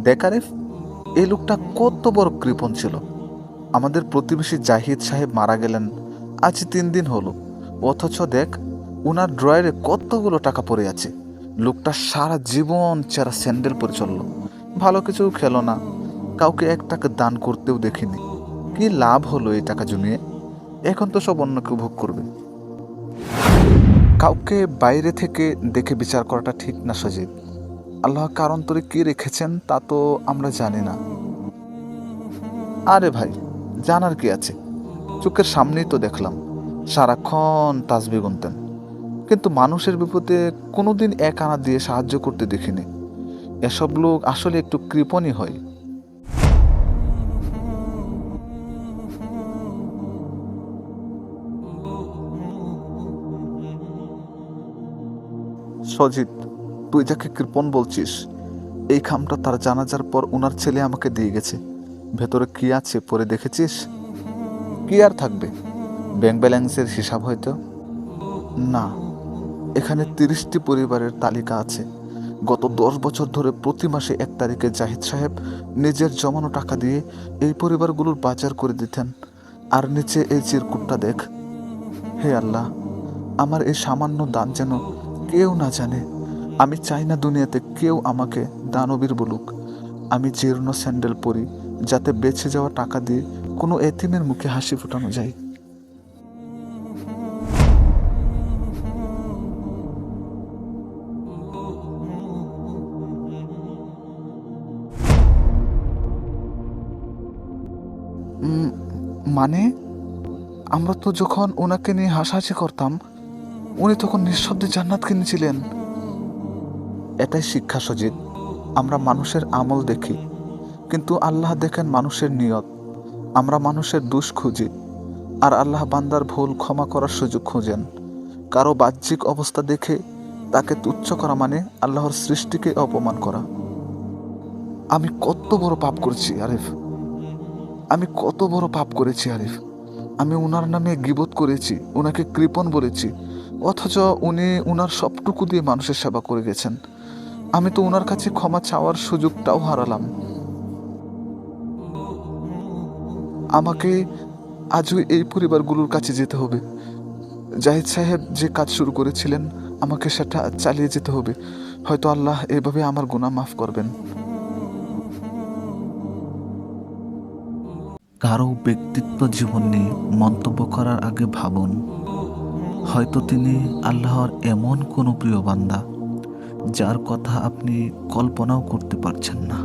দেখ আরিফ, এই লোকটা কত বড় কৃপণ ছিল। আমাদের প্রতিবেশী জাহিদ সাহেব মারা গেলেন আজ 3 দিন হলো, অথচ দেখ উনার ড্রয়ারে কতগুলো টাকা পড়ে আছে। লোকটা সারা জীবন চেরা স্যান্ডেল পরে চললো, ভালো কিছু খেলো না, কাউকে 1 টাকা দান করতেও দেখিনি। কি লাভ হলো এই টাকা জমিয়ে? এখন তো সব অন্য কেউ ভোগ করবে। কাউকে বাইরে থেকে দেখে বিচার করাটা ঠিক না সজীব। আল্লাহ কার অন্তরে কি রেখেছেন তা তো আমরা জানি না। আরে ভাই, জানার কি আছে? চোখের সামনেই তো দেখলাম সারাক্ষণ তাসবিহ গুনতেন, কিন্তু মানুষের বিপদে কোনোদিন 1 আনা দিয়ে সাহায্য করতে দেখিনি। এসব লোক আসলে একটু কৃপণই হয়। সজিত, তুই যাকে কৃপণ বলছিস, এই খামটা তার জানাজার পর ওনার ছেলে আমাকে দিয়ে গেছে। ভেতরে কি আছে পরে দেখেছিস? কি আর থাকবে, ব্যাংক ব্যালেন্সের হিসাব হয়তো। না, এখানে 30টি পরিবারের তালিকা আছে। গত 10 বছর ধরে প্রতি মাসে 1 তারিখে জাহিদ সাহেব নিজের জমানো টাকা দিয়ে এই পরিবারগুলোর বাজার করে দিতেন। আর নিচে এই চিরকুটটা দেখ। হে আল্লাহ, আমার এই সামান্য দান যেন কেউ না জানে। আমি চাই না দুনিয়াতে কেউ আমাকে দানবীর বলুক। আমি জীর্ণ স্যান্ডেল পরি, যাতে বেঁচে যাওয়া টাকা দিয়ে কোনো এতিমের মুখে হাসি ফোটানো যায়। উম, মানে আমরা তো যখন ওনাকে নিয়ে হাসাহাসি করতাম, উনি তখন নিঃশব্দে জান্নাত কিনেছিলেন। এটাই শিক্ষা সজিত। আমরা মানুষের আমল দেখি, কিন্তু আল্লাহ দেখেন মানুষের নিয়ত। আমরা মানুষের দোষ খুঁজি, আর আল্লাহ বান্দার ভুল ক্ষমা করার সুযোগ খুঁজেন। কারো বাহ্যিক অবস্থা দেখে তাকে তুচ্ছ করা মানে আল্লাহর সৃষ্টিকে অপমান করা। আমি কত বড় পাপ করেছি আরিফ, আমি কত বড় পাপ করেছি আরিফ। আমি ওনার নামে গীবত করেছি, ওনাকে কৃপণ বলেছি, অথচ উনি ওনার সবটুকু দিয়ে মানুষের সেবা করে গেছেন। আমি তো ওনার কাছে ক্ষমা চাওয়ার সুযোগটাও হারালাম। আমাকে আজই এই পরিবারগুলোর কাছে যেতে হবে। জাহিদ সাহেব যে কাজ শুরু করেছিলেন, আমাকে সেটা চালিয়ে যেতে হবে। হয়তো আল্লাহ এভাবে আমার গুনাহ মাফ করবেন। কারো ব্যক্তিত্ব জীবন নিয়ে মন্তব্য করার আগে ভাবুন, হয়তো তিনি আল্লাহর এমন কোনো প্রিয় বান্দা যার কথা আপনি কল্পনাও করতে পারছেন না।